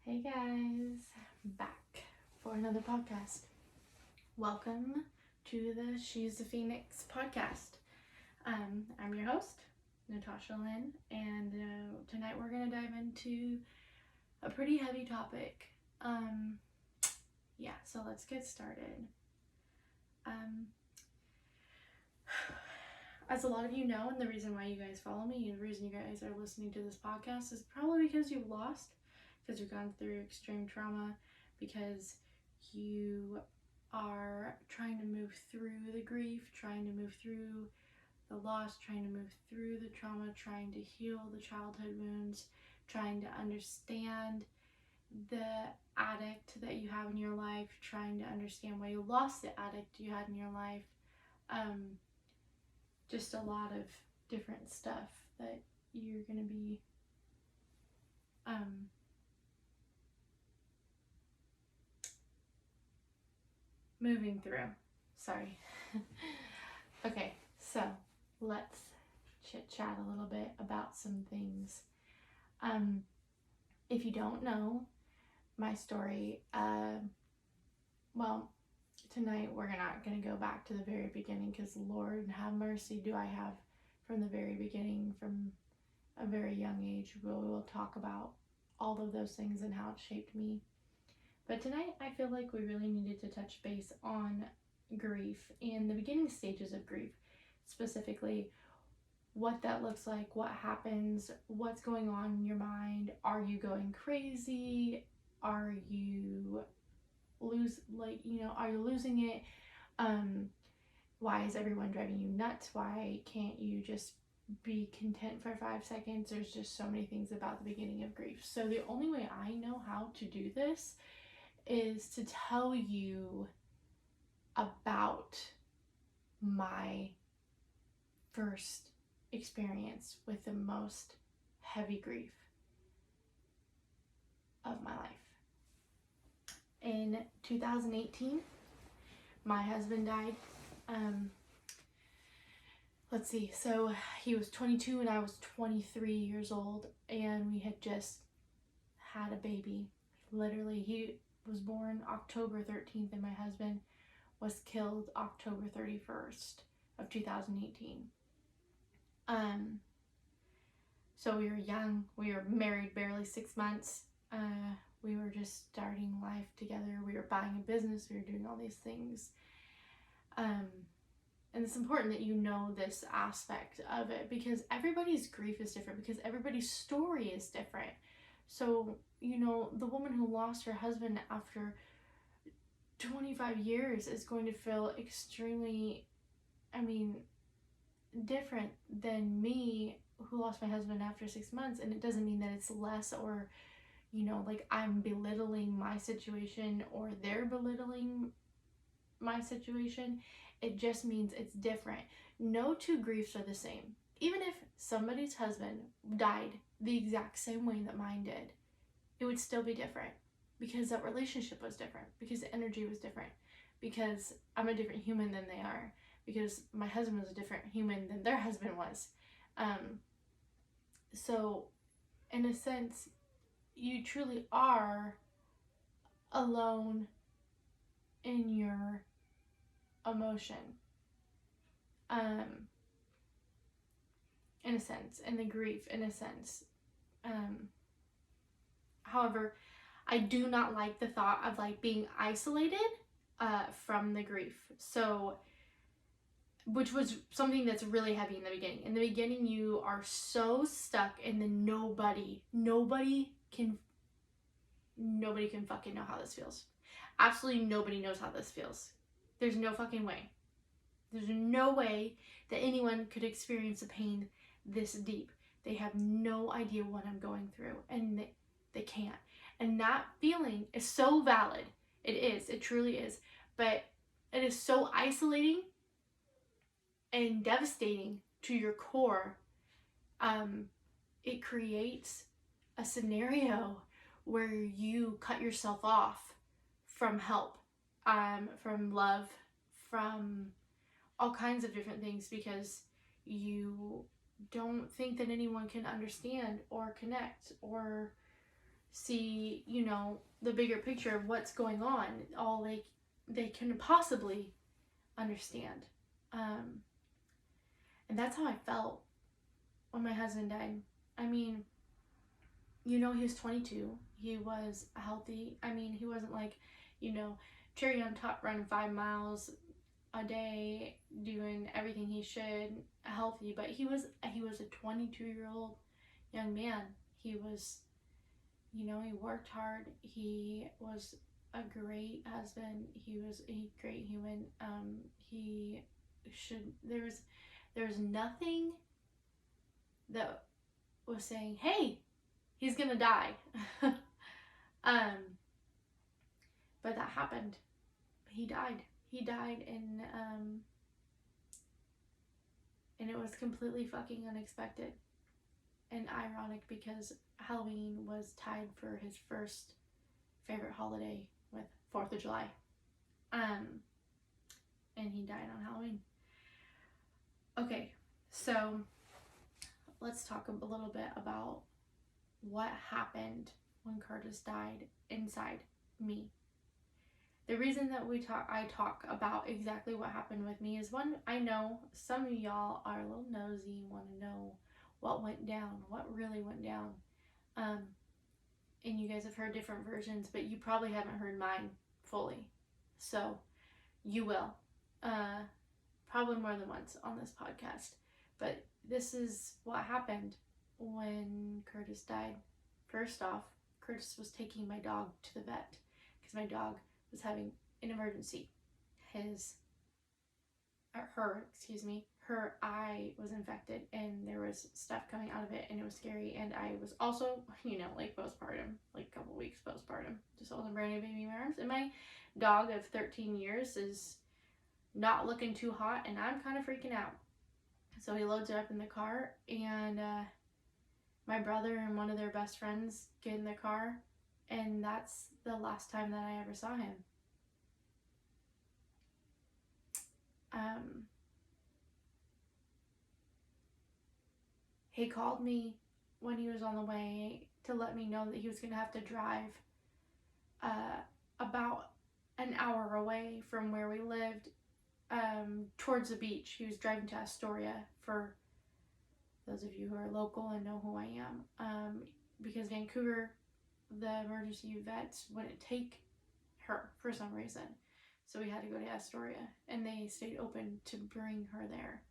Hey guys, back for another podcast. Welcome to the She's the Phoenix podcast. I'm your host, Natasha Lynn, and tonight we're going to dive into a pretty heavy topic. So let's get started. As a lot of you know, and the reason why you guys follow me, and the reason you guys are listening to this podcast is probably because you've lost, because you've gone through extreme trauma, because you are trying to move through the grief, trying to move through the loss, trying to move through the trauma, trying to heal the childhood wounds, trying to understand the addict that you have in your life, trying to understand why you lost the addict you had in your life. Just a lot of different stuff that you're going to be moving through. Sorry. Okay, so let's chit-chat a little bit about some things. If you don't know my story, tonight we're not going to go back to the very beginning, because Lord have mercy, do I have from the very beginning, from a very young age. We will talk about all of those things and how it shaped me. But tonight I feel like we really needed to touch base on grief and the beginning stages of grief, specifically what that looks like, what happens, what's going on in your mind. Are you going crazy? Are you are you losing it? Why is everyone driving you nuts? Why can't you just be content for 5 seconds? There's just so many things about the beginning of grief. So the only way I know how to do this is to tell you about my first experience with the most heavy grief of my life. In 2018, my husband died. So he was 22 and I was 23 years old, and we had just had a baby. Literally, he was born October 13th and my husband was killed October 31st of 2018. So we were young. We were married barely 6 months. We were just starting life together. We were buying a business. We were doing all these things. And it's important that you know this aspect of it, because everybody's grief is different, because everybody's story is different. So, the woman who lost her husband after 25 years is going to feel extremely, different than me, who lost my husband after 6 months. And it doesn't mean that it's less, or I'm belittling my situation or they're belittling my situation. It just means it's different. No two griefs are the same. Even if somebody's husband died the exact same way that mine did, it would still be different, because that relationship was different, because the energy was different, because I'm a different human than they are, because my husband was a different human than their husband was. So in a sense, you truly are alone in your emotion, in a sense, in the grief, in a sense. However, I do not like the thought of being isolated from the grief. So, which was something that's really heavy in the beginning. In the beginning, you are so stuck in the nobody can fucking know how this feels. Absolutely nobody knows how this feels. There's no fucking way. There's no way that anyone could experience a pain this deep. They have no idea what I'm going through, and they can't. And that feeling is so valid. It is. It truly is. But it is so isolating and devastating to your core. It creates a scenario where you cut yourself off from help, from love, from all kinds of different things, because you don't think that anyone can understand or connect or see, you know, the bigger picture of what's going on, all they can possibly understand. And that's how I felt when my husband died. I mean, you know, he was 22. He was healthy. I mean, he wasn't like, you know, cherry on top running 5 miles a day, doing everything he should, healthy, but he was a 22-year-old young man. He was, you know, he worked hard. He was a great husband. He was a great human. He should, there's nothing that was saying, hey, he's gonna die. But that happened. He died. He died, and it was completely fucking unexpected and ironic because Halloween was tied for his first favorite holiday with 4th of July. And he died on Halloween. Okay, so let's talk a little bit about what happened when Curtis died inside me. The reason that I talk about exactly what happened with me is, one, I know some of y'all are a little nosy and want to know what went down, what really went down. And you guys have heard different versions, but you probably haven't heard mine fully. So you will. Probably more than once on this podcast. But this is what happened when Curtis died. First off, Curtis was taking my dog to the vet because my dog was having an emergency. Her eye was infected and there was stuff coming out of it and it was scary. And I was also, you know, like postpartum, like a couple weeks postpartum, just holding brand new baby in my arms. And my dog of 13 years is not looking too hot and I'm kind of freaking out. So he loads her up in the car, and my brother and one of their best friends get in the car, and that's the last time that I ever saw him. He called me when he was on the way to let me know that he was going to have to drive about an hour away from where we lived, towards the beach. He was driving to Astoria, for those of you who are local and know who I am, because Vancouver, the emergency vets wouldn't take her for some reason. So we had to go to Astoria, and they stayed open to bring her there.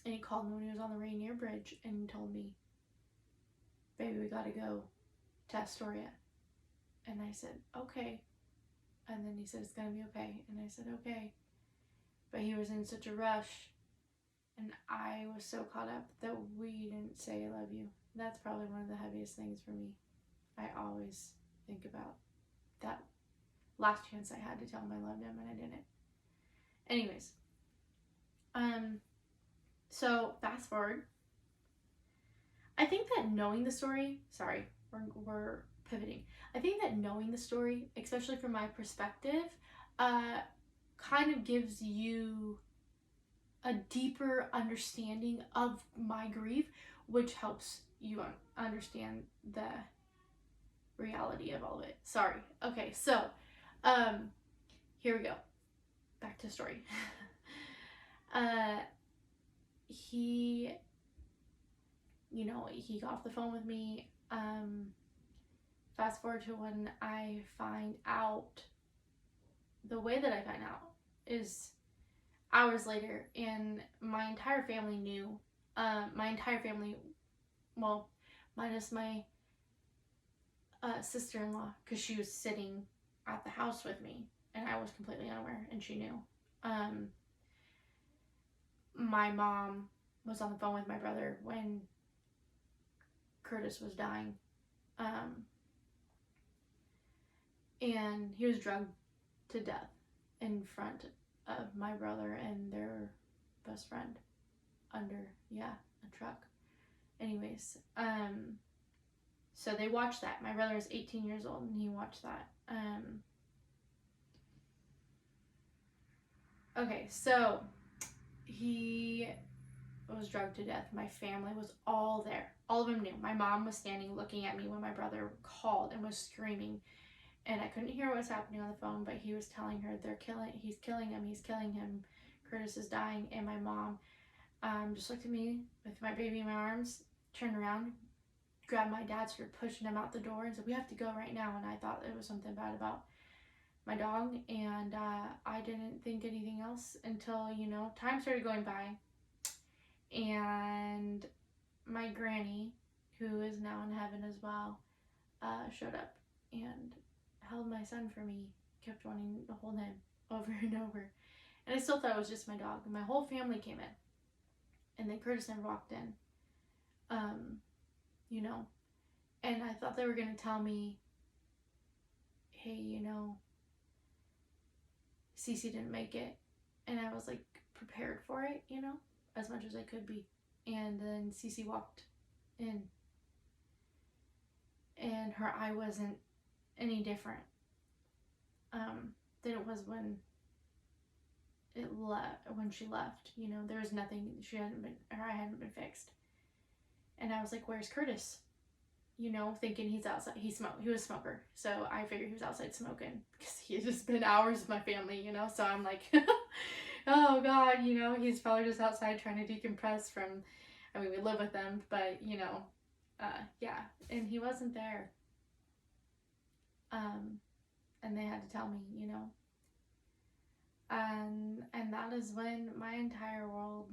And he called me when he was on the Rainier Bridge and told me, baby, we gotta go to Astoria. And I said, okay. And then he said, it's gonna be okay. And I said, okay. But he was in such a rush, and I was so caught up that we didn't say I love you. That's probably one of the heaviest things for me. I always think about that last chance I had to tell him I loved him and I didn't. Anyways, so fast forward. I think that knowing the story, sorry, we're pivoting. I think that knowing the story, especially from my perspective, kind of gives you a deeper understanding of my grief, which helps you understand the reality of all of it. Sorry. Okay, so here we go. Back to story. He, you know, he got off the phone with me. Fast forward to when I find out, the way that I find out is hours later, and my entire family knew. My entire family, well, minus my sister-in-law, because she was sitting at the house with me, and I was completely unaware, and she knew. My mom was on the phone with my brother when Curtis was dying. And he was drugged to death in front of my brother and their best friend under, a truck. Anyways, so they watched that. My brother was 18 years old and he watched that. Okay, so he was drugged to death. My family was all there. All of them knew. My mom was standing looking at me when my brother called and was screaming. And I couldn't hear what was happening on the phone, but he was telling her, he's killing him. Curtis is dying. And my mom just looked at me with my baby in my arms, turned around, grabbed my dad, started pushing him out the door and said, we have to go right now. And I thought it was something bad about my dog. And I didn't think anything else until, time started going by. And my granny, who is now in heaven as well, showed up and held my son for me, kept wanting to hold him over and over. And I still thought it was just my dog. And my whole family came in. And then Curtis never walked in. And I thought they were going to tell me, hey, Cece didn't make it. And I was like prepared for it, as much as I could be. And then Cece walked in. And her eye wasn't any different than it was when she left. There was nothing. Her eye hadn't been fixed. And I was like, where's Curtis? Thinking he's outside. He was a smoker, so I figured he was outside smoking because he had just been hours with my family, so I'm like, oh God, he's probably just outside trying to decompress from, we live with them, but yeah, and he wasn't there. And they had to tell me, and that is when my entire world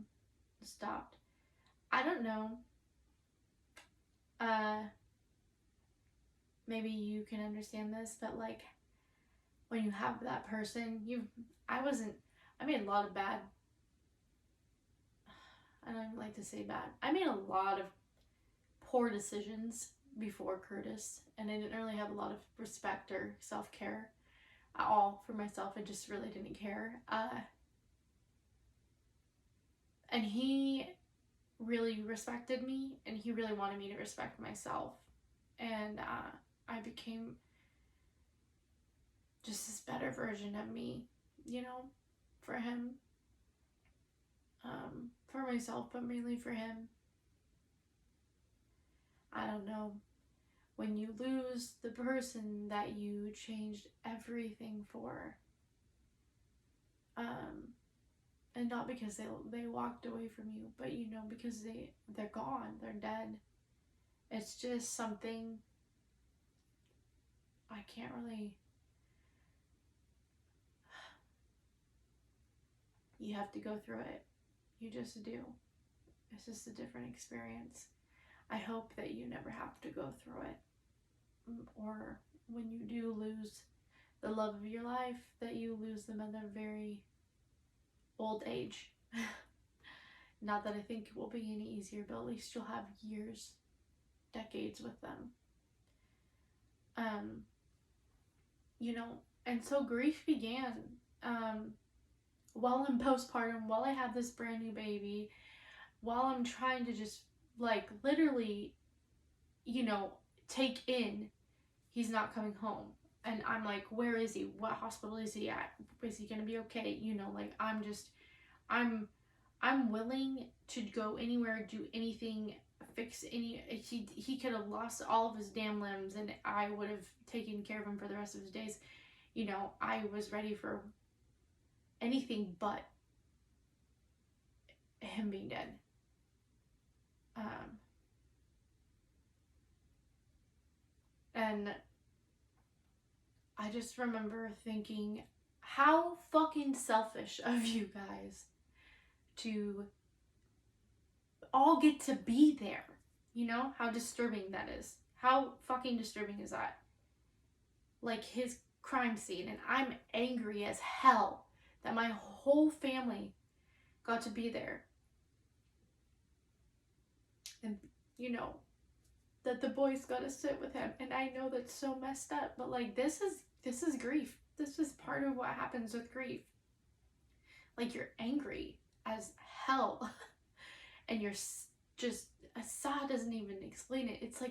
stopped. I don't know. Maybe you can understand this, but like when you have that person, I made a lot of bad, I don't even like to say bad. I made a lot of poor decisions before Curtis, and I didn't really have a lot of respect or self-care at all for myself. I just really didn't care. And he really respected me, and he really wanted me to respect myself. And I became just this better version of me, for him. For myself, but mainly for him. I don't know. When you lose the person that you changed everything for, and not because they walked away from you, but because they're gone, they're dead. It's just something I can't really. You have to go through it. You just do. It's just a different experience. I hope that you never have to go through it. Or when you do lose the love of your life, that you lose them at a very old age. Not that I think it will be any easier, but at least you'll have years, decades with them. And so grief began while in postpartum, while I have this brand new baby, while I'm trying to just literally, take in he's not coming home. And I'm like, where is he? What hospital is he at? Is he gonna be okay? I'm willing to go anywhere, do anything, fix any. He could have lost all of his damn limbs, and I would have taken care of him for the rest of his days. I was ready for anything but him being dead. And I just remember thinking, how fucking selfish of you guys to all get to be there. How disturbing that is. How fucking disturbing is that? His crime scene, and I'm angry as hell that my whole family got to be there. And, that the boys got to sit with him. And I know that's so messed up, but this is grief. This is part of what happens with grief. You're angry as hell. And you're just, a sigh doesn't even explain it. It's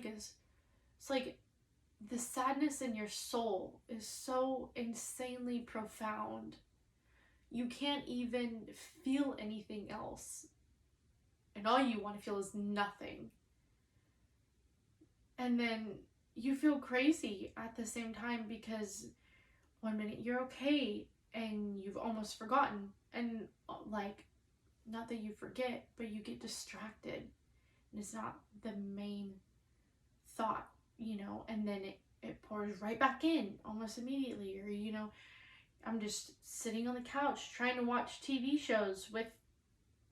like the sadness in your soul is so insanely profound. You can't even feel anything else and all you want to feel is nothing. And then you feel crazy at the same time, because one minute you're okay and you've almost forgotten, and like, not that you forget, but you get distracted and it's not the main thought, and then it pours right back in almost immediately. Or I'm just sitting on the couch trying to watch TV shows with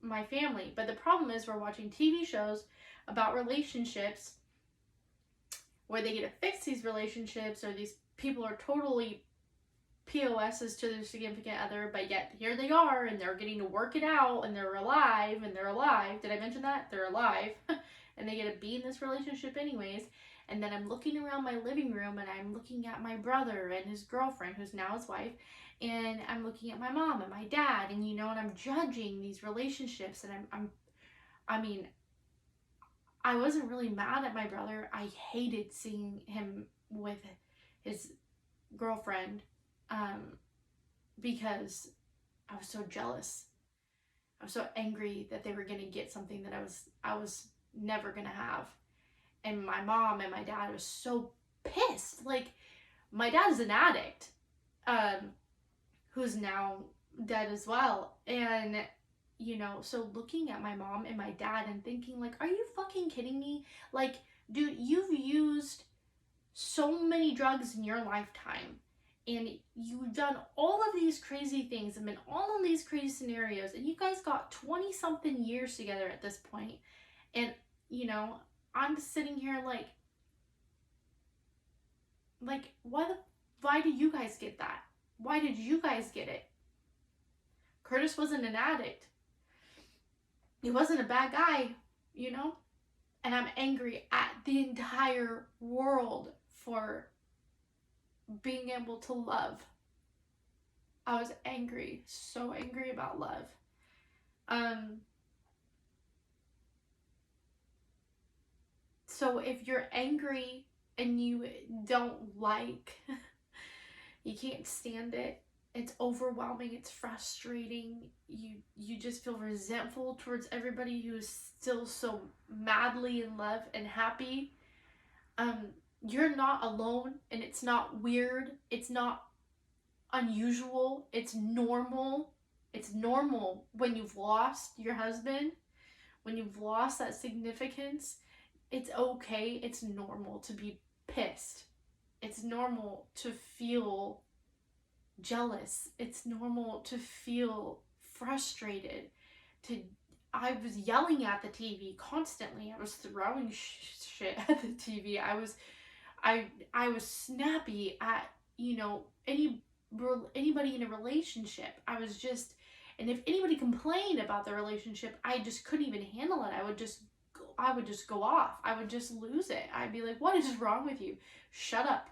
my family, but the problem is we're watching TV shows about relationships where they get to fix these relationships, or these people are totally POSs to their significant other, but yet here they are and they're getting to work it out and they're alive. Did I mention that? They're alive and they get to be in this relationship anyways. And then I'm looking around my living room and I'm looking at my brother and his girlfriend, who's now his wife, and I'm looking at my mom and my dad, and and I'm judging these relationships, and I mean, I wasn't really mad at my brother. I hated seeing him with his girlfriend, because I was so jealous. I was so angry that they were gonna get something that I was never gonna have. And my mom and my dad was so pissed. Like, my dad's an addict, who's now dead as well. And so looking at my mom and my dad and thinking, like, are you fucking kidding me? Like, dude, you've used so many drugs in your lifetime, and you've done all of these crazy things and been all in these crazy scenarios, and you guys got 20 something years together at this point. And I'm just sitting here like why do you guys get that? Why did you guys get it? Curtis wasn't an addict. He wasn't a bad guy, And I'm angry at the entire world for being able to love. I was angry, so angry about love. So if you're angry and you don't like, you can't stand it, it's overwhelming, it's frustrating, you just feel resentful towards everybody who is still so madly in love and happy, you're not alone, and it's not weird, it's not unusual, it's normal. It's normal when you've lost your husband, when you've lost that significance. It's okay, it's normal to be pissed. It's normal to feel jealous. It's normal to feel frustrated. I was yelling at the TV constantly. I was throwing shit at the TV. I was snappy at, anybody in a relationship. I was just, and if anybody complained about the relationship, I just couldn't even handle it. I would just go off. I would just lose it. I'd be like, what is wrong with you? Shut up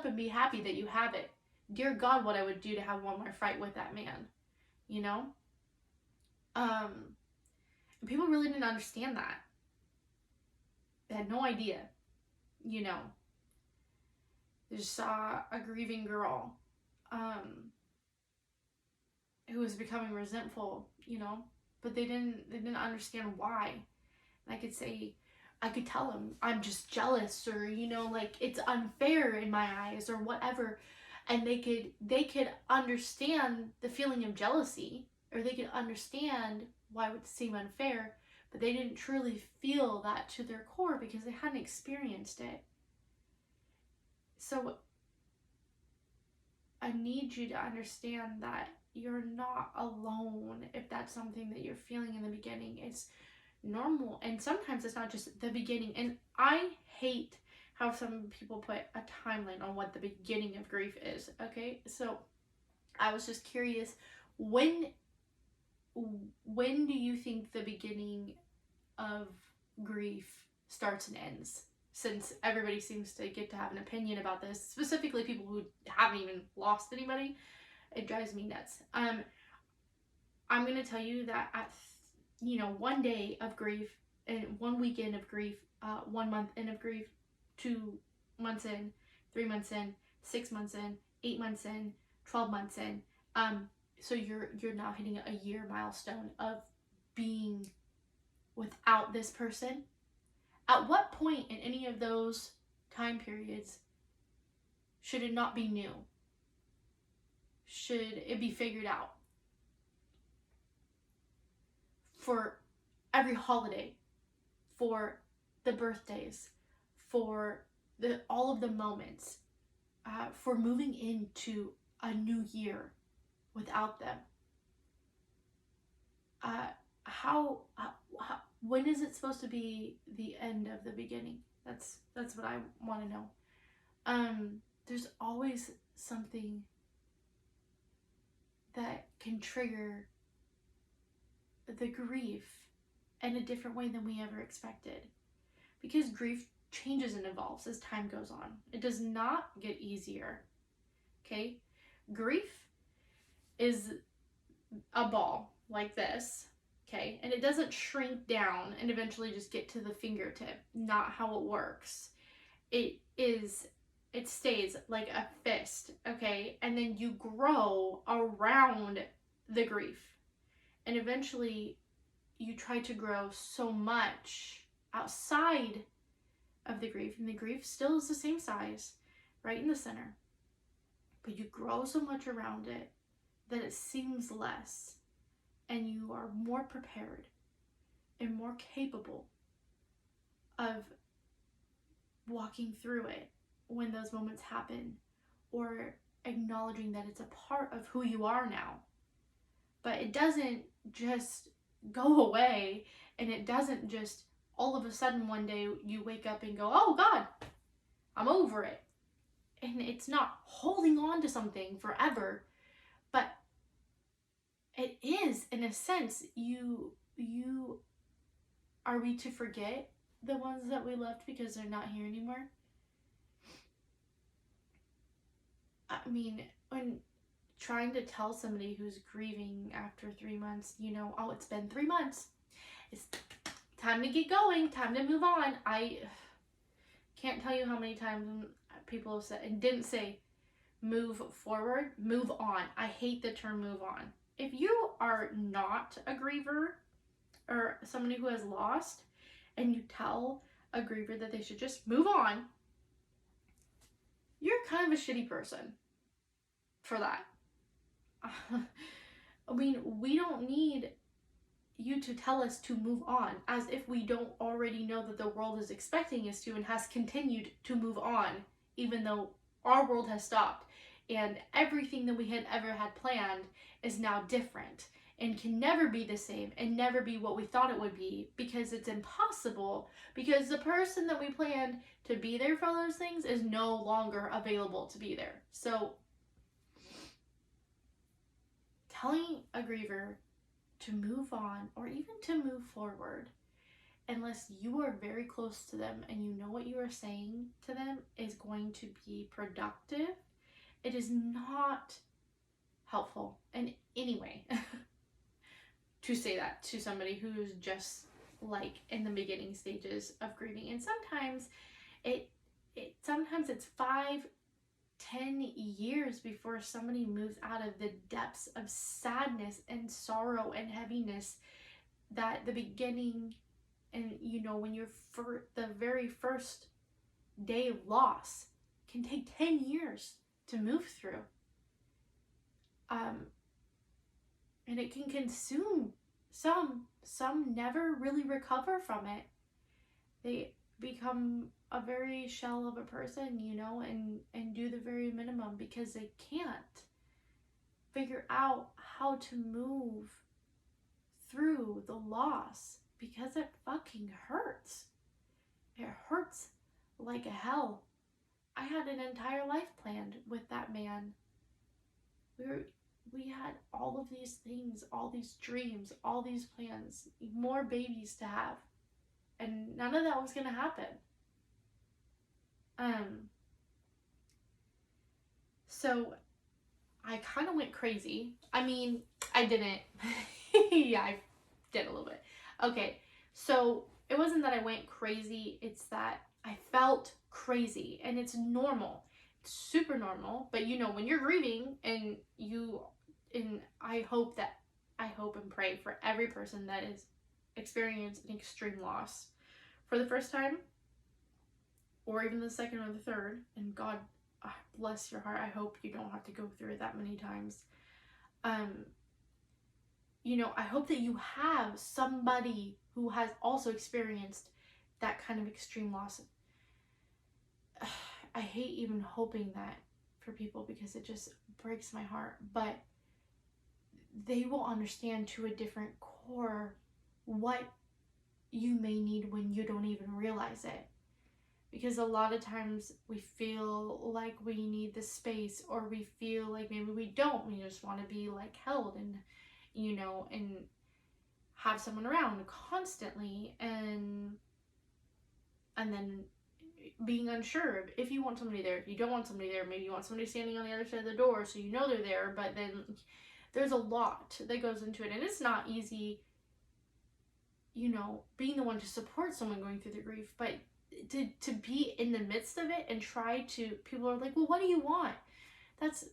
and be happy that you have it. Dear God, what I would do to have one more fight with that man, people really didn't understand that. They had no idea, They just saw a grieving girl, who was becoming resentful, but they didn't understand why. And I could tell them I'm just jealous, or like, it's unfair in my eyes, or whatever, and they could understand the feeling of jealousy, or they could understand why it would seem unfair, but they didn't truly feel that to their core because they hadn't experienced it. So I need you to understand that you're not alone if that's something that you're feeling in the beginning. It's normal, and sometimes it's not just the beginning. And I hate how some people put a timeline on what the beginning of grief is. Okay, so I was just curious, when do you think the beginning of grief starts and ends? Since everybody seems to get to have an opinion about this, specifically people who haven't even lost anybody, it drives me nuts. I'm gonna tell you that at 1 day of grief, and 1 weekend of grief, 1 month in of grief, 2 months in, 3 months in, 6 months in, 8 months in, 12 months in. So you're now hitting a year milestone of being without this person? At what point in any of those time periods should it not be new? Should it be figured out? For every holiday, for the birthdays, for all of the moments, for moving into a new year without them. When is it supposed to be the end of the beginning? That's what I want to know. There's always something that can trigger the grief in a different way than we ever expected. Because grief changes and evolves as time goes on. It does not get easier. Okay? Grief is a ball like this. Okay? And it doesn't shrink down and eventually just get to the fingertip. Not how it works. It stays like a fist. Okay? And then you grow around the grief. And eventually you try to grow so much outside of the grief, and the grief still is the same size, right in the center, but you grow so much around it that it seems less, and you are more prepared and more capable of walking through it when those moments happen, or acknowledging that it's a part of who you are now. But it doesn't just go away, and it doesn't just all of a sudden one day you wake up and go, oh God, I'm over it. And it's not holding on to something forever, but it is, in a sense, are we to forget the ones that we left because they're not here anymore? I mean, when trying to tell somebody who's grieving after 3 months, oh, it's been 3 months. It's time to get going, time to move on. I can't tell you how many times people have said, and didn't say move forward, move on. I hate the term move on. If you are not a griever or somebody who has lost, and you tell a griever that they should just move on, you're kind of a shitty person for that. I mean, we don't need you to tell us to move on, as if we don't already know that the world is expecting us to and has continued to move on, even though our world has stopped and everything that we had ever had planned is now different and can never be the same and never be what we thought it would be, because it's impossible, because the person that we planned to be there for those things is no longer available to be there. So telling a griever to move on, or even to move forward, unless you are very close to them and you know what you are saying to them is going to be productive, it is not helpful in any way to say that to somebody who's just like in the beginning stages of grieving. And sometimes it's 5-10 years before somebody moves out of the depths of sadness and sorrow and heaviness that the beginning, and when you're the very first day of loss, can take 10 years to move through. And it can consume some never really recover from it. They become a very shell of a person, and do the very minimum because they can't figure out how to move through the loss, because it fucking hurts. It hurts like a hell. I had an entire life planned with that man. We had all of these things, all these dreams, all these plans, more babies to have, and none of that was gonna happen. So I kind of went crazy. I mean, I didn't. Yeah, I did a little bit. Okay, so it wasn't that I went crazy, it's that I felt crazy, and it's normal. It's super normal, but when you're grieving, and I hope and pray for every person that is experience an extreme loss for the first time, or even the second or the third, and God bless your heart, I hope you don't have to go through it that many times. You know, I hope that you have somebody who has also experienced that kind of extreme loss. I hate even hoping that for people because it just breaks my heart, but they will understand to a different core what you may need when you don't even realize it. Because a lot of times we feel like we need the space, or we feel like maybe we don't. We just want to be like held and, you know, and have someone around constantly, and then being unsure if you want somebody there, if you don't want somebody there. Maybe you want somebody standing on the other side of the door so you know they're there, but then there's a lot that goes into it, and it's not easy, you know, being the one to support someone going through the grief, but to be in the midst of it and try to, people are like, well, what do you want? That's,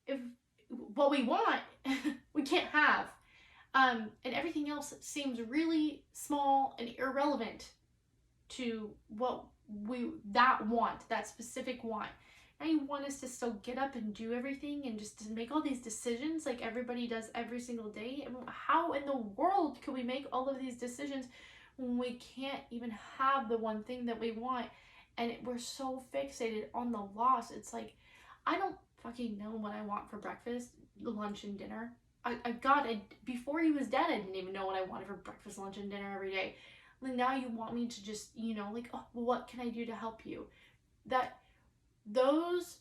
if what we want we can't have, and everything else seems really small and irrelevant to what we that specific want. Now you want us to still get up and do everything and just to make all these decisions like everybody does every single day. How in the world could we make all of these decisions when we can't even have the one thing that we want? And we're so fixated on the loss. It's like, I don't fucking know what I want for breakfast, lunch, and dinner. I got it before he was dead. I didn't even know what I wanted for breakfast, lunch, and dinner every day. Like, now you want me to just, you know, like, oh, well, what can I do to help you? Those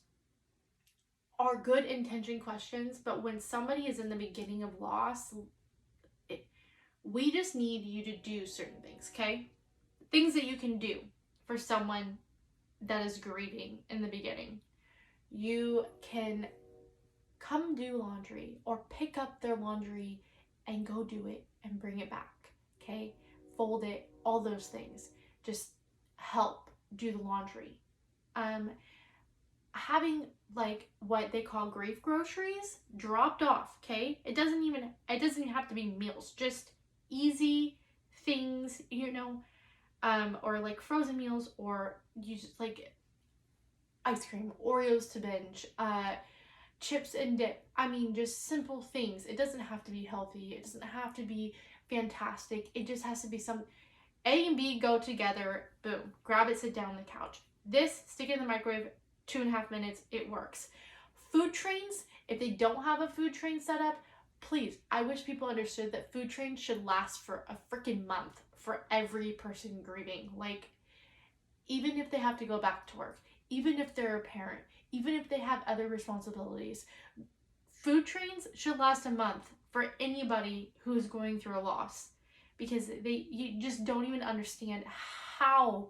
are good intention questions, but when somebody is in the beginning of loss, we just need you to do certain things, okay? Things that you can do for someone that is grieving in the beginning. You can come do laundry or pick up their laundry and go do it and bring it back, okay? Fold it, all those things. Just help do the laundry. Having like what they call grief groceries dropped off, okay? It doesn't even have to be meals, just easy things, you know, or like frozen meals, or you just like ice cream, Oreos to binge, chips and dip. I mean, just simple things. It doesn't have to be healthy. It doesn't have to be fantastic. It just has to be some A and B go together. Boom. Grab it, sit down on the couch. This, stick it in the microwave, 2.5 minutes, it works. Food trains, if they don't have a food train set up, please, I wish people understood that food trains should last for a freaking month for every person grieving. Like, even if they have to go back to work, even if they're a parent, even if they have other responsibilities, food trains should last a month for anybody who's going through a loss, because you just don't even understand how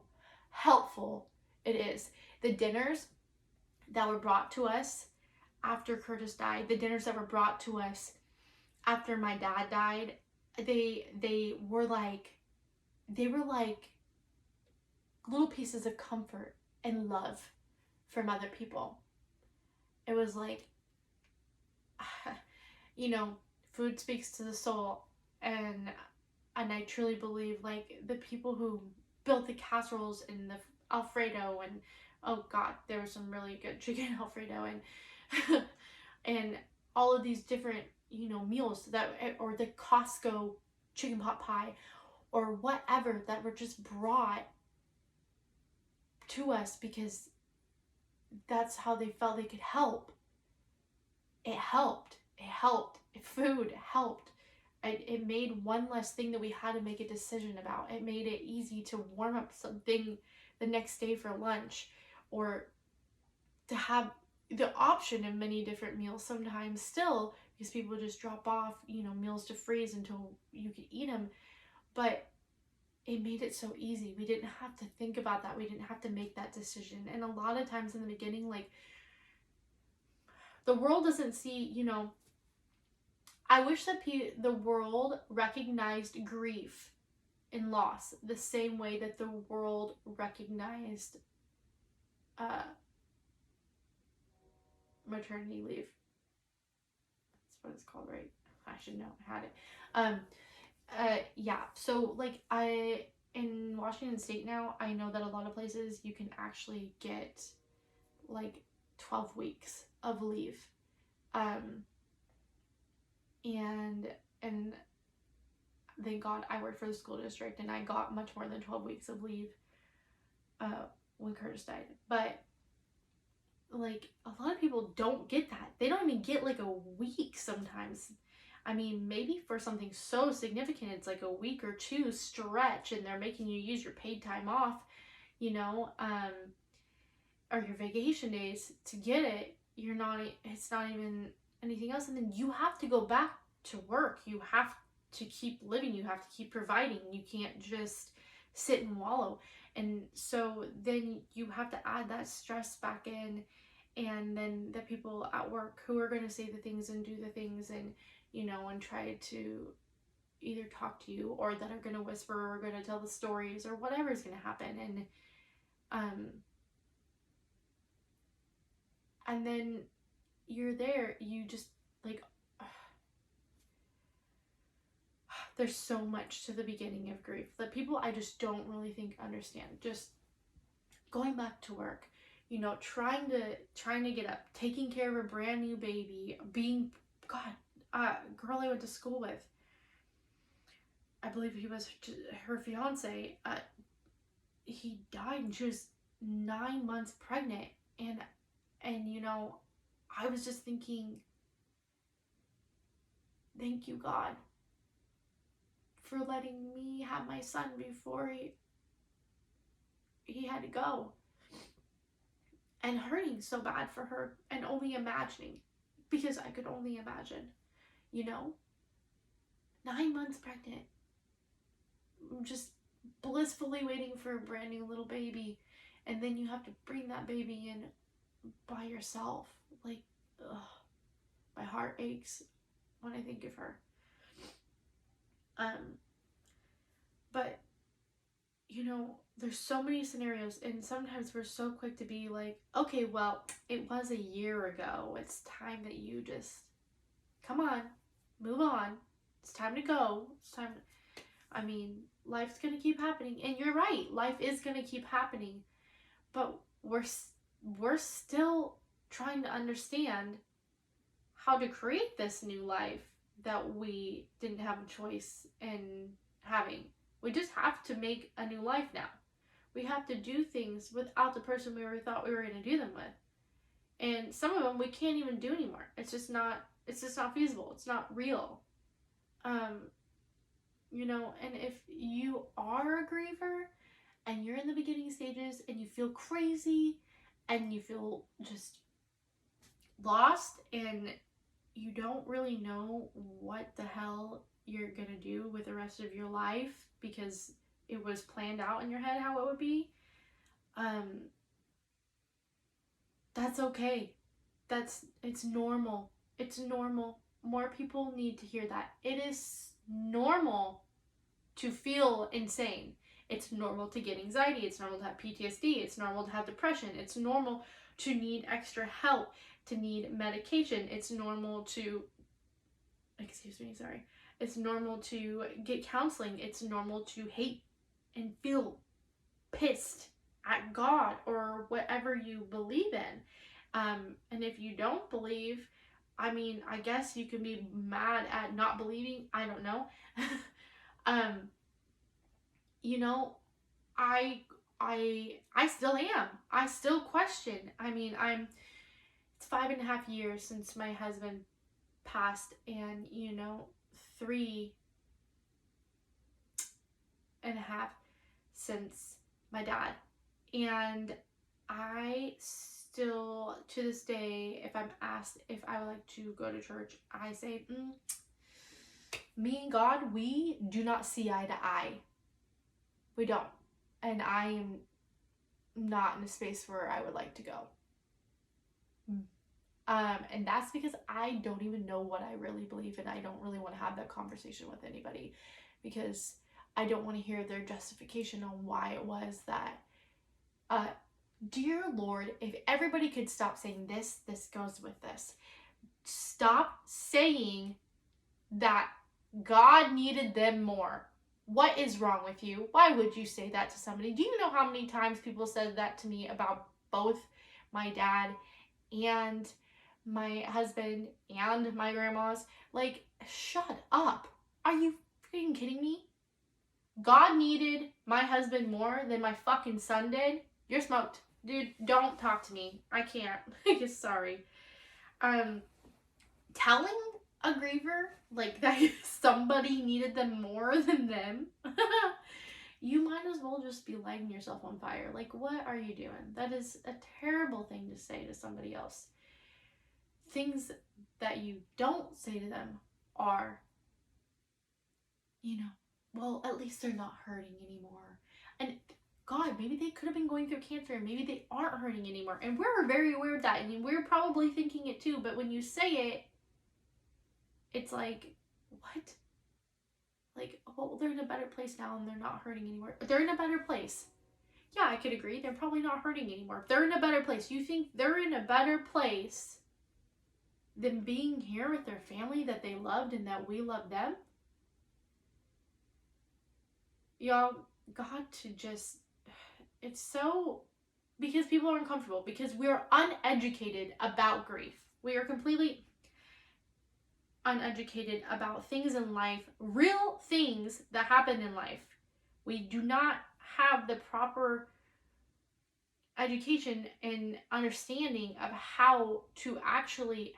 helpful it is. The dinners that were brought to us after Curtis died, the dinners that were brought to us after my dad died, they were like little pieces of comfort and love from other people. It was like, you know, food speaks to the soul, and I truly believe, like, the people who built the casseroles and the Alfredo, and oh god, there was some really good chicken Alfredo, and and all of these different, you know, meals that, or the Costco chicken pot pie, or whatever, that were just brought to us because that's how they felt they could help. It helped. Food helped. It made one less thing that we had to make a decision about. It made it easy to warm up something the next day for lunch, or to have the option of many different meals sometimes still, because people just drop off, you know, meals to freeze until you could eat them. But it made it so easy. We didn't have to think about that. We didn't have to make that decision. And a lot of times in the beginning, like, the world doesn't see, you know, I wish that the world recognized grief and loss the same way that the world recognized maternity leave. That's what it's called, right? I should know. I had it. Yeah. So like in Washington State now, I know that a lot of places you can actually get like 12 weeks of leave. Um, and and thank God I worked for the school district and I got much more than 12 weeks of leave when Curtis died. But like a lot of people don't get that. They don't even get like a week sometimes. I mean, maybe for something so significant, it's like a week or two stretch and they're making you use your paid time off, you know, or your vacation days to get it. It's not even anything else. And then you have to go back to work. You have to keep living. You have to keep providing. You can't just sit and wallow. And so then you have to add that stress back in, and then the people at work who are going to say the things and do the things and, you know, and try to either talk to you or that are going to whisper or going to tell the stories or whatever is going to happen. And then you're there, you just like, there's so much to the beginning of grief that people I just don't really think understand. Just going back to work, you know, trying to get up, taking care of a brand new baby, being, God, girl I went to school with, I believe he was her fiance, he died and she was 9 months pregnant. And you know, I was just thinking, thank you, God, for letting me have my son before he had to go. And hurting so bad for her and only imagining, because I could only imagine, you know, 9 months pregnant, just blissfully waiting for a brand new little baby, and then you have to bring that baby in by yourself. Like, ugh, my heart aches when I think of her. But you know, there's so many scenarios, and sometimes we're so quick to be like, okay, well, it was a year ago. It's time that you just come on, move on. It's time to go. It's time. I mean, life's gonna keep happening, and you're right. Life is gonna keep happening, but we're still trying to understand how to create this new life that we didn't have a choice in having. We just have to make a new life now. We have to do things without the person we thought we were going to do them with. And some of them we can't even do anymore. It's just not feasible. It's not real. You know, and if you are a griever and you're in the beginning stages and you feel crazy and you feel just lost and you don't really know what the hell you're gonna do with the rest of your life because it was planned out in your head how it would be, that's okay. It's normal. It's normal. More people need to hear that. It is normal to feel insane. It's normal to get anxiety. It's normal to have PTSD. It's normal to have depression. It's normal to need extra help, to need medication. It's normal to, it's normal to get counseling. It's normal to hate and feel pissed at God or whatever you believe in. And if you don't believe, I mean, I guess you can be mad at not believing. I don't know. You know, I still am. I still question. I mean, it's 5.5 years since my husband passed, and you know, 3.5 since my dad. And I still, to this day, if I'm asked if I would like to go to church, I say, me and God, we do not see eye to eye. We don't. And I am not in a space where I would like to go. And that's because I don't even know what I really believe, and I don't really want to have that conversation with anybody because I don't want to hear their justification on why it was that, dear Lord, if everybody could stop saying this goes with this. Stop saying that God needed them more. What is wrong with you? Why would you say that to somebody? Do you know how many times people said that to me about both my dad and my husband and my grandma's? Like, shut up. Are you freaking kidding me? God needed my husband more than my fucking son did? You're smoked. Dude, don't talk to me. I can't. Sorry. Telling a griever like that somebody needed them more than them, you might as well just be lighting yourself on fire. Like, what are you doing? That is a terrible thing to say to somebody else. Things that you don't say to them are, well, at least they're not hurting anymore. And God, maybe they could have been going through cancer. Maybe they aren't hurting anymore. And we're very aware of that. And we're probably thinking it too. But when you say it, it's like, what? Like, oh, they're in a better place now and they're not hurting anymore. They're in a better place. Yeah, I could agree. They're probably not hurting anymore. If they're in a better place, you think they're in a better place than being here with their family that they loved and that we love them? Y'all got to just, it's so, because people are uncomfortable, because we're uneducated about grief. We are completely uneducated about things in life, real things that happen in life. We do not have the proper education and understanding of how to actually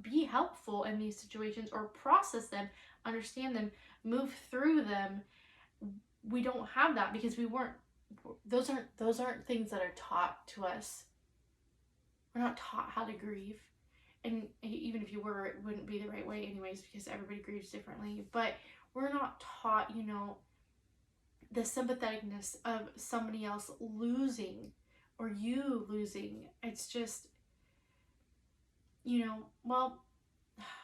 be helpful in these situations, or process them, understand them, move through them. We don't have that because those aren't things that are taught to us. We're not taught how to grieve. And even if you were, it wouldn't be the right way anyways, because everybody grieves differently. But we're not taught, the sympatheticness of somebody else losing or you losing. It's just, well,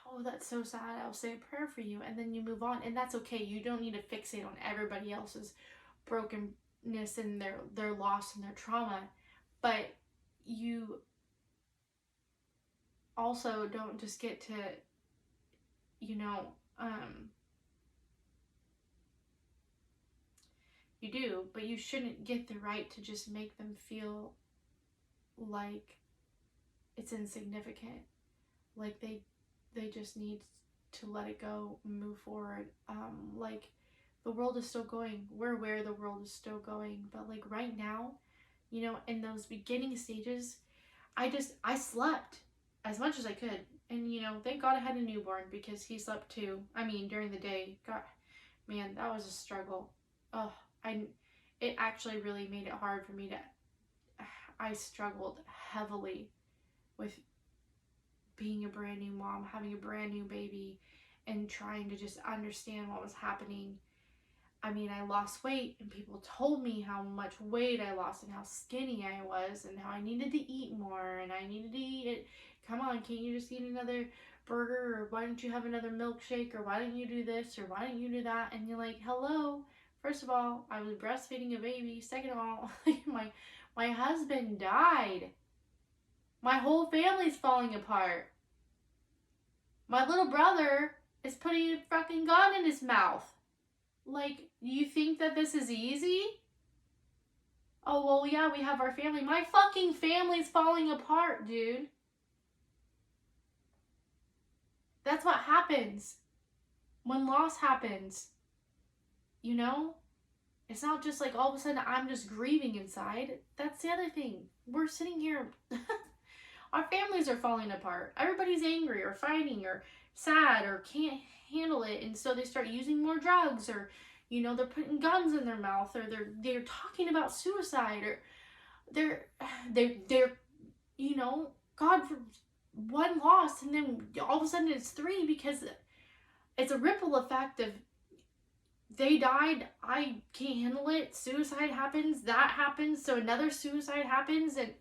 oh, that's so sad. I'll say a prayer for you. And then you move on. And that's okay. You don't need to fixate on everybody else's brokenness and their loss and their trauma. But you also don't just get to, you do, but you shouldn't get the right to just make them feel like it's insignificant, like they just need to let it go, move forward. Like, the world is still going. We're aware the world is still going, but like right now, in those beginning stages, I slept as much as I could. And, thank God I had a newborn, because he slept too. I mean, during the day. God, man, that was a struggle. Oh, it actually really made it hard for me I struggled heavily with being a brand new mom, having a brand new baby, and trying to just understand what was happening. I mean, I lost weight, and people told me how much weight I lost and how skinny I was and how I needed to eat more and I needed to eat it. Come on, can't you just eat another burger? Or why don't you have another milkshake? Or why don't you do this? Or why don't you do that? And you're like, hello. First of all, I was breastfeeding a baby. Second of all, my husband died. My whole family's falling apart. My little brother is putting a fucking gun in his mouth. Like, you think that this is easy? Oh, well, yeah, we have our family. My fucking family's falling apart, dude. That's what happens when loss happens. It's not just like all of a sudden I'm just grieving inside. That's the other thing. We're sitting here. Our families are falling apart. Everybody's angry or fighting or sad or can't handle it, and so they start using more drugs, or they're putting guns in their mouth, or they're talking about suicide, or they're God, for one loss, and then all of a sudden it's three, because it's a ripple effect of they died, I can't handle it, suicide happens, that happens, so another suicide happens. And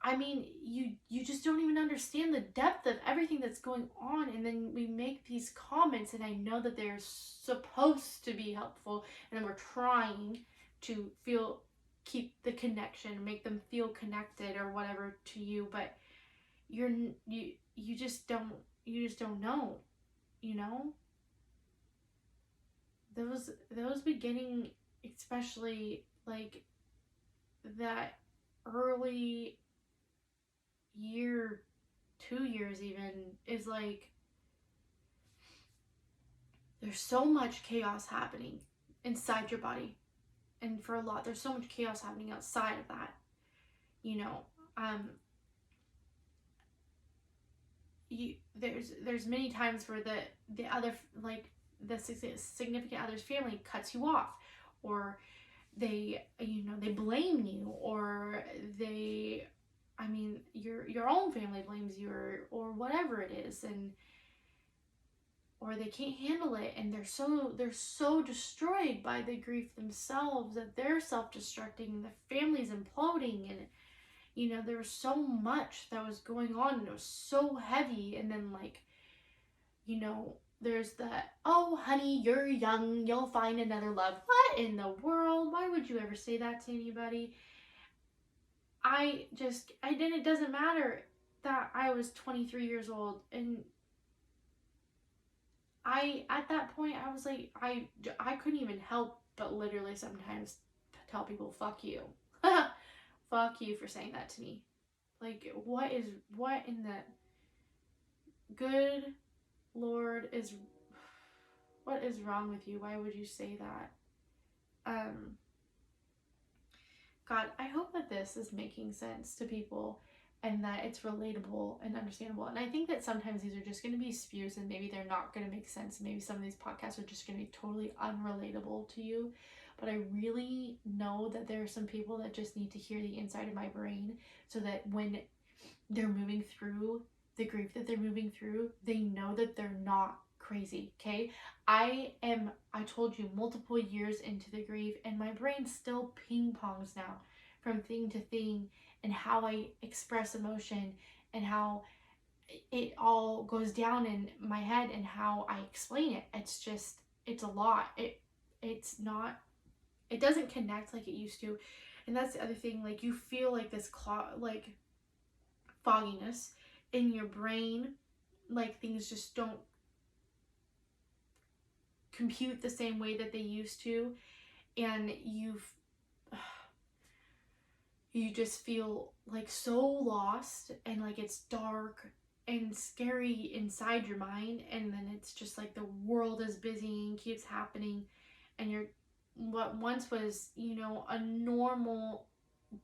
I mean, you just don't even understand the depth of everything that's going on. And then we make these comments, and I know that they're supposed to be helpful, and we're trying to keep the connection, make them feel connected or whatever to you, but you just don't know, those beginning, especially like that early year, 2 years even, is like there's so much chaos happening inside your body. And for a lot, there's so much chaos happening outside of that. You know, um, there's many times where the other, like the significant other's family cuts you off, or they they blame you, or they, I mean, your own family blames you, or whatever it is, and or they can't handle it, and they're so destroyed by the grief themselves that they're self-destructing and the family's imploding. And there was so much that was going on, and it was so heavy. And then, like, there's that, oh honey, you're young, you'll find another love. What in the world? Why would you ever say that to anybody? Then it doesn't matter that I was 23 years old, and at that point, I was like, I couldn't even help but literally sometimes tell people, fuck you. Fuck you for saying that to me. Like, what in the good Lord what is wrong with you? Why would you say that? God, I hope that this is making sense to people, and that it's relatable and understandable. And I think that sometimes these are just going to be spews, and maybe they're not going to make sense. Maybe some of these podcasts are just going to be totally unrelatable to you. But I really know that there are some people that just need to hear the inside of my brain, so that when they're moving through the grief that they're moving through, they know that they're not crazy. Okay, I told you, multiple years into the grief, and my brain still ping pongs now from thing to thing, and how I express emotion, and how it all goes down in my head, and how I explain it. It's a lot. It's not, it doesn't connect like it used to. And that's the other thing. Like, you feel like this like fogginess in your brain, like things just don't compute the same way that they used to, and you just feel like so lost, and like it's dark and scary inside your mind. And then it's just like the world is busy and keeps happening, and what once was a normal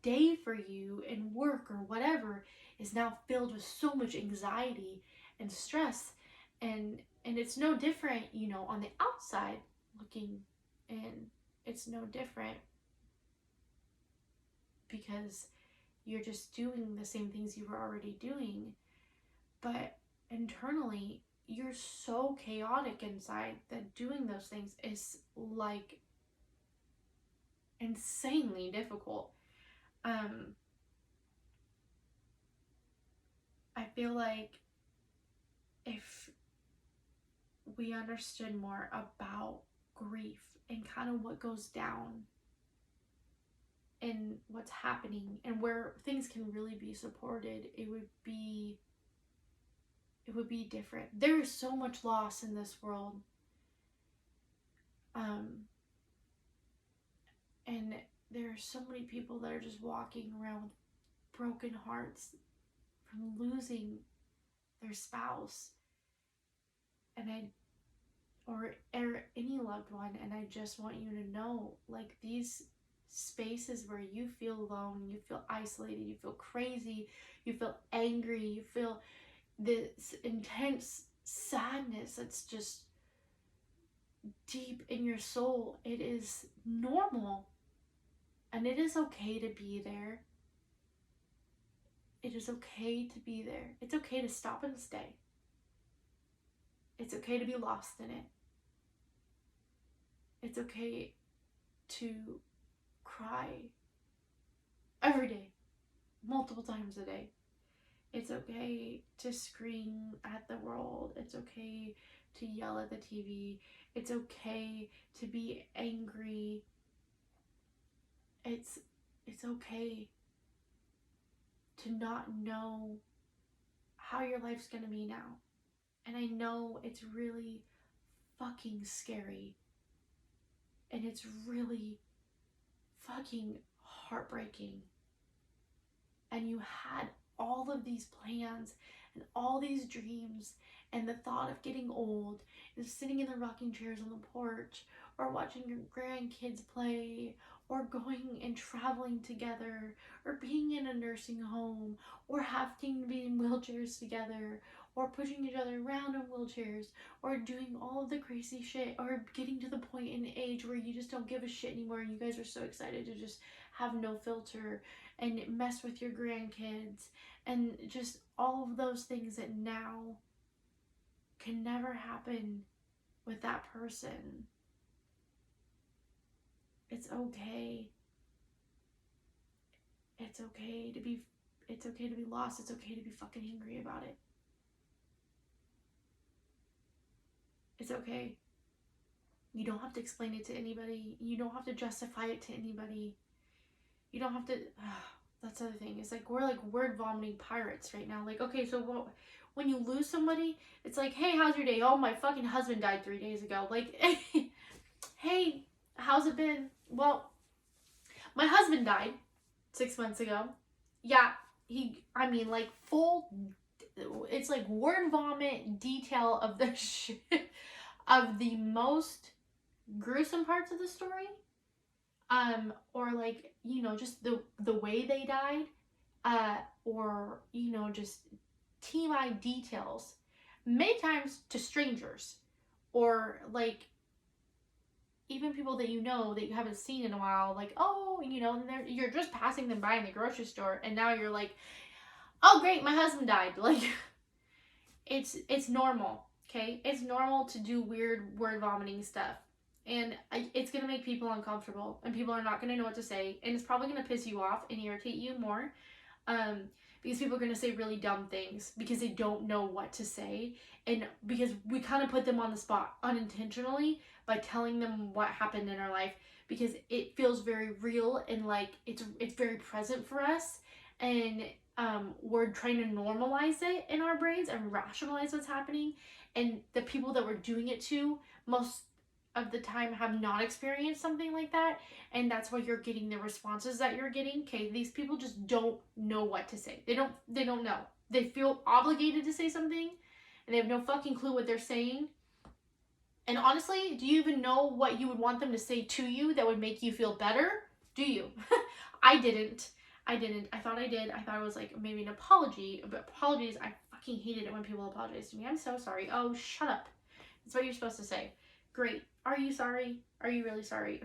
day for you in work or whatever is now filled with so much anxiety and stress. And it's no different on the outside looking, and it's no different because you're just doing the same things you were already doing. But internally, you're so chaotic inside that doing those things is like insanely difficult. I feel like if we understood more about grief and kind of what goes down and what's happening and where things can really be supported, it would be different. There is so much loss in this world. And there are so many people that are just walking around with broken hearts from losing their spouse, or any loved one. And I just want you to know, like, these spaces where you feel alone, you feel isolated, you feel crazy, you feel angry, you feel this intense sadness that's just deep in your soul, it is normal, and it is okay to be there. It is okay to be there. It's okay to stop and stay. It's okay to be lost in it. It's okay to cry every day, multiple times a day. It's okay to scream at the world. It's okay to yell at the TV. It's okay to be angry. It's okay to not know how your life's gonna be now. And I know it's really fucking scary. And it's really fucking heartbreaking. And you had all of these plans and all these dreams, and the thought of getting old and sitting in the rocking chairs on the porch, or watching your grandkids play, or going and traveling together, or being in a nursing home, or having to be in wheelchairs together, or pushing each other around in wheelchairs, or doing all of the crazy shit, or getting to the point in age where you just don't give a shit anymore and you guys are so excited to just have no filter and mess with your grandkids, and just all of those things that now can never happen with that person. It's okay. It's okay to be lost. It's okay to be fucking angry about it. It's okay. You don't have to explain it to anybody. You don't have to justify it to anybody. You don't have to. That's the other thing. It's like we're like word vomiting pirates right now. Like, okay, so when you lose somebody, it's like, hey, how's your day? Oh, my fucking husband died 3 days ago. Like, hey, how's it been? Well, my husband died 6 months ago. Yeah, like full. It's like word vomit detail of the shit, of the most gruesome parts of the story. Or like, just the way they died, or, just TMI details, many times to strangers, or like even people that you haven't seen in a while, like, oh, you're just passing them by in the grocery store, and now you're like, oh great, my husband died. Like, it's normal, okay? It's normal to do weird word vomiting stuff. And it's going to make people uncomfortable, and people are not going to know what to say, and it's probably going to piss you off and irritate you more, because people are going to say really dumb things because they don't know what to say, and because we kind of put them on the spot unintentionally by telling them what happened in our life, because it feels very real and like it's very present for us, and we're trying to normalize it in our brains and rationalize what's happening, and the people that we're doing it to most of the time have not experienced something like that, and that's why you're getting the responses that you're getting. Okay, these people just don't know what to say. They don't know. They feel obligated to say something, and they have no fucking clue what they're saying. And honestly, do you even know what you would want them to say to you that would make you feel better? Do you? I didn't. I thought I did. I thought it was like maybe an apology, but apologies, I fucking hated it when people apologize to me. I'm so sorry. Oh, shut up. That's what you're supposed to say. Great. Are you sorry? Are you really sorry?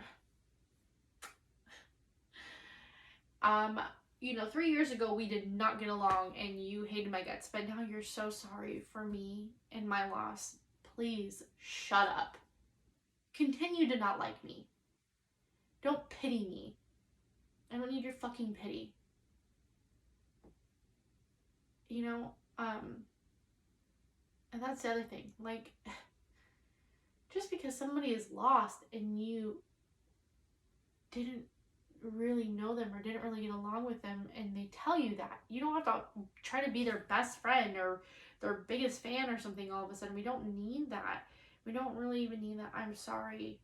3 years ago we did not get along and you hated my guts, but now you're so sorry for me and my loss. Please shut up. Continue to not like me. Don't pity me. I don't need your fucking pity. And that's the other thing. Like, just because somebody is lost and you didn't really know them or didn't really get along with them, and they tell you that, you don't have to try to be their best friend or their biggest fan or something all of a sudden. We don't need that. We don't really even need that I'm sorry.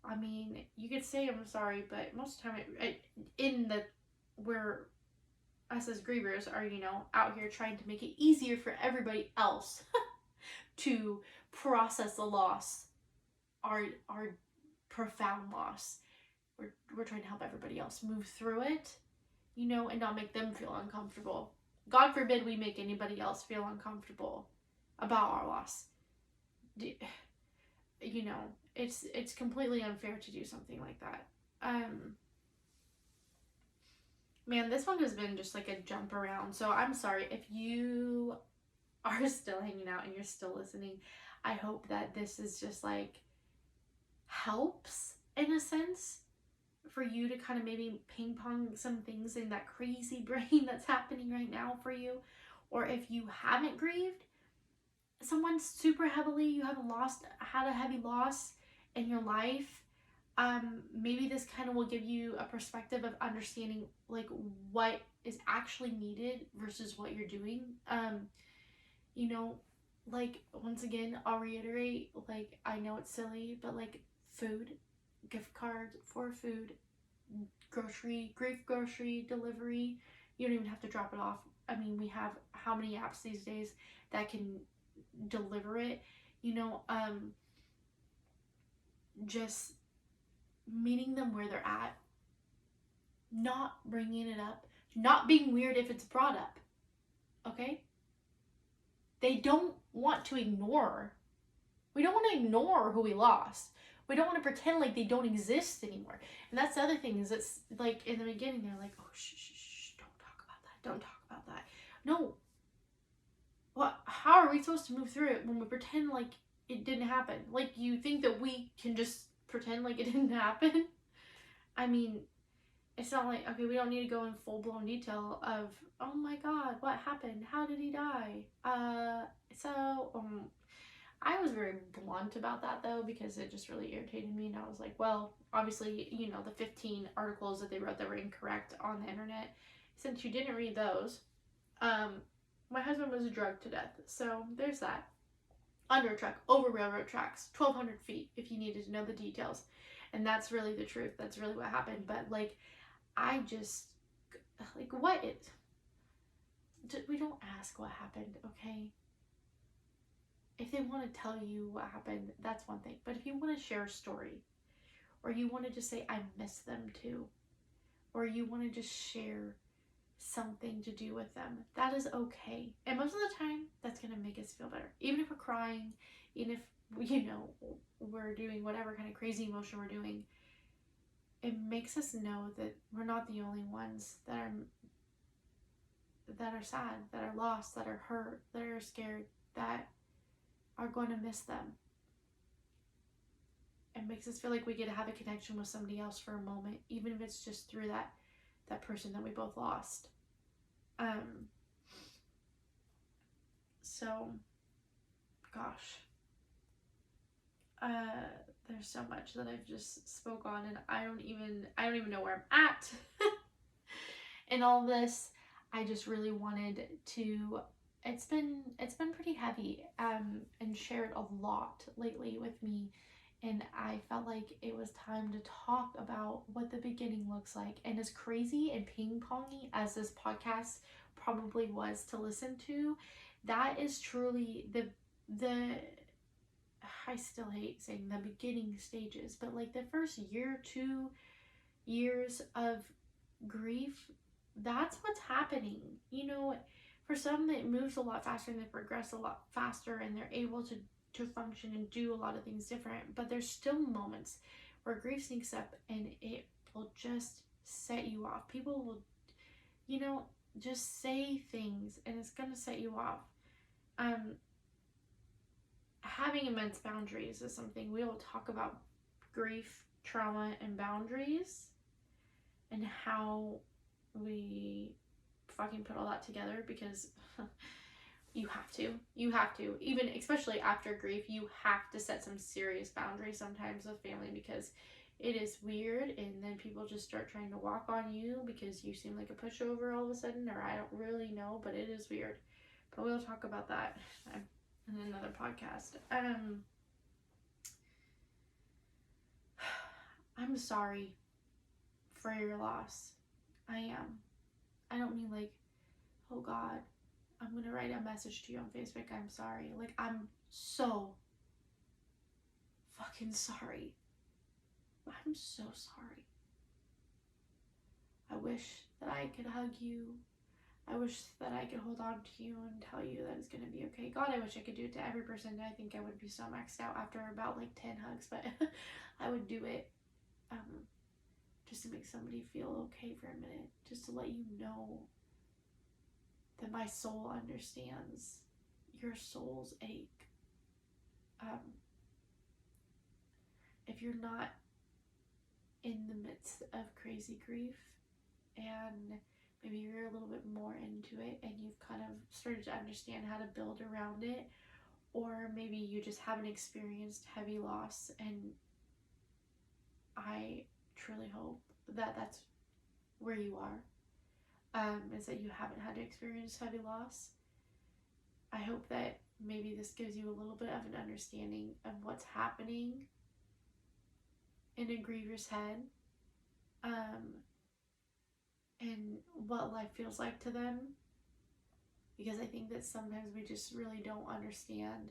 I mean, you could say I'm sorry, but most of the time where us as grievers are, out here trying to make it easier for everybody else to process the loss, our profound loss. We're trying to help everybody else move through it, and not make them feel uncomfortable. God forbid we make anybody else feel uncomfortable about our loss. It's completely unfair to do something like that. Man, this one has been just like a jump around. So I'm sorry if you are still hanging out and you're still listening. I hope that this is just like helps in a sense for you to kind of maybe ping pong some things in that crazy brain that's happening right now for you. Or if you haven't grieved someone super heavily, you haven't had a heavy loss in your life, maybe this kind of will give you a perspective of understanding like what is actually needed versus what you're doing. Like, once again, I'll reiterate, like, I know it's silly, but like food, gift cards for food, grief grocery delivery. You don't even have to drop it off. I mean, we have how many apps these days that can deliver it, you know, just meeting them where they're at, not bringing it up, not being weird if it's brought up, okay? They don't want to ignore. We don't want to ignore who we lost. We don't want to pretend like they don't exist anymore. And that's the other thing is it's like in the beginning, they're like, oh, shh, don't talk about that. Don't talk about that. No. What? How are we supposed to move through it when we pretend like it didn't happen? Like you think that we can just pretend like it didn't happen? I mean, it's not like, okay, we don't need to go in full-blown detail of, oh my God, what happened? How did he die? I was very blunt about that though, because it just really irritated me. And I was like, well, obviously, you know, the 15 articles that they wrote that were incorrect on the internet, since you didn't read those, my husband was drugged to death. So there's that. Under a truck, over railroad tracks, 1,200 feet, if you needed to know the details. And that's really the truth. That's really what happened. But like, I just, like, what it, we don't ask what happened, okay? If they want to tell you what happened, that's one thing. But if you want to share a story, or you want to just say, I miss them too, or you want to just share something to do with them, that is okay. And most of the time, that's going to make us feel better. Even if we're crying, even if, you know, we're doing whatever kind of crazy emotion we're doing, it makes us know that we're not the only ones that are sad, that are lost, that are hurt, that are scared, that are going to miss them. It makes us feel like we get to have a connection with somebody else for a moment, even if it's just through that person that we both lost. So, gosh, there's so much that I've just spoke on, and I don't even know where I'm at in all this. I just really wanted to. It's been pretty heavy, and shared a lot lately with me, and I felt like it was time to talk about what the beginning looks like. And as crazy and ping-pongy as this podcast probably was to listen to, that is truly the I still hate saying the beginning stages, but like the first year, 2 years of grief, that's what's happening. You know, for some, it moves a lot faster and they progress a lot faster and they're able to function and do a lot of things different. But there's still moments where grief sneaks up and it will just set you off. People will, you know, just say things and it's going to set you off. Having immense boundaries is something we will talk about. Grief, trauma, and boundaries, and how we fucking put all that together, because you have to, even especially after grief, you have to set some serious boundaries sometimes with family, because it is weird, and then people just start trying to walk on you because you seem like a pushover all of a sudden, or I don't really know, but it is weird. But we'll talk about that in another podcast. I'm sorry for your loss. I am. I don't mean like, oh God, I'm gonna write a message to you on Facebook, I'm sorry. Like, I'm so fucking sorry. I'm so sorry. I wish that I could hug you. I wish that I could hold on to you and tell you that it's gonna be okay. God, I wish I could do it to every person. I think I would be so maxed out after about like 10 hugs, but I would do it just to make somebody feel okay for a minute, just to let you know that my soul understands your soul's ache. If you're not in the midst of crazy grief, and maybe you're a little bit more into it and you've kind of started to understand how to build around it, or maybe you just haven't experienced heavy loss, and I truly hope that that's where you are, is that you haven't had to experience heavy loss. I hope that maybe this gives you a little bit of an understanding of what's happening in a griever's head, and what life feels like to them, because I think that sometimes we just really don't understand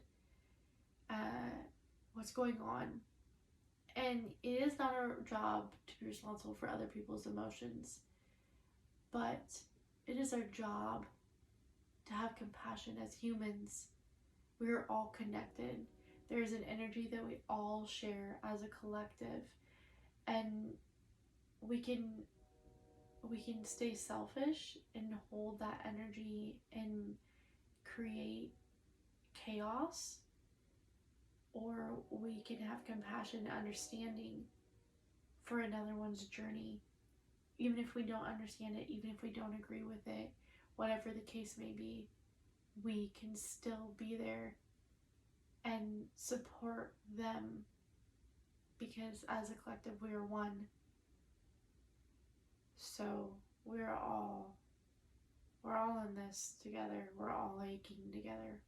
what's going on. And it is not our job to be responsible for other people's emotions, but it is our job to have compassion as humans. We are all connected. There is an energy that we all share as a collective, and we can stay selfish and hold that energy and create chaos, or we can have compassion and understanding for another one's journey, even if we don't understand it, even if we don't agree with it, whatever the case may be. We can still be there and support them, because as a collective we are one. So we're all in this together. We're all aching together.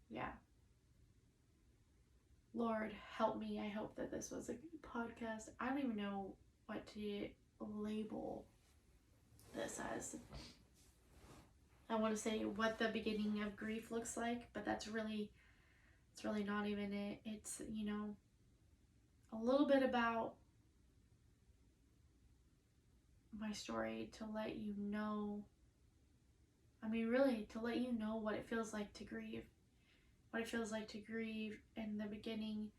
Yeah. Lord, help me. I hope that this was a good podcast. I don't even know what to label this as. I want to say what the beginning of grief looks like, but it's really not even it. It's, a little bit about my story to let you know, really to let you know what it feels like to grieve. What it feels like to grieve in the beginning,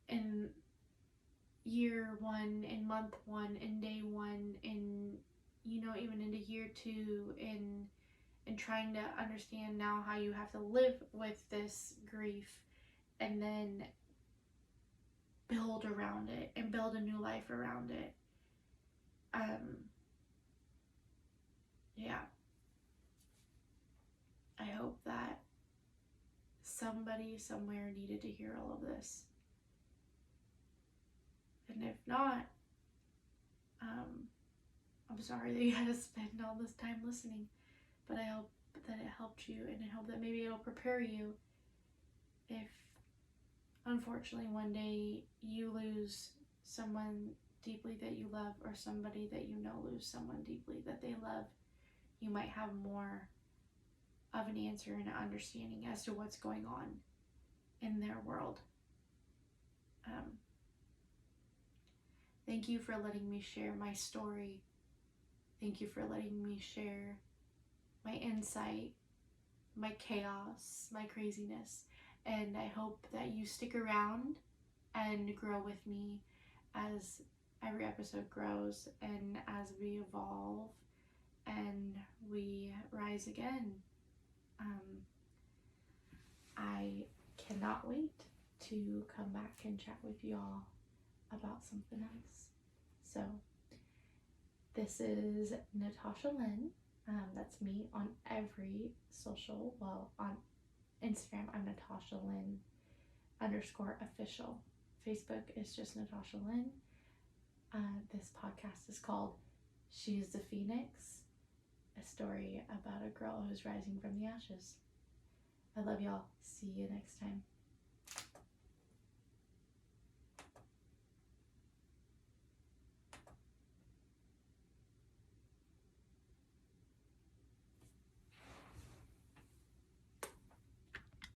in year one, in month one, in day one, in, even into year two, in trying to understand now how you have to live with this grief and then build around it and build a new life around it. Yeah. I hope that somebody somewhere needed to hear all of this. And if not, I'm sorry that you had to spend all this time listening, but I hope that it helped you, and I hope that maybe it'll prepare you if, unfortunately, one day you lose someone deeply that you love, or somebody that you know lose someone deeply that they love. You might have more of an answer and an understanding as to what's going on in their world. Thank you for letting me share my story. Thank you for letting me share my insight, my chaos, my craziness. And I hope that you stick around and grow with me as every episode grows and as we evolve and we rise again. I cannot wait to come back and chat with y'all about something else. So this is Natasha Lynn. That's me on every social. Well, on Instagram, I'm Natasha Lynn _official. Facebook is just Natasha Lynn. This podcast is called She's the Phoenix, a story about a girl who's rising from the ashes. I love y'all. See you next time.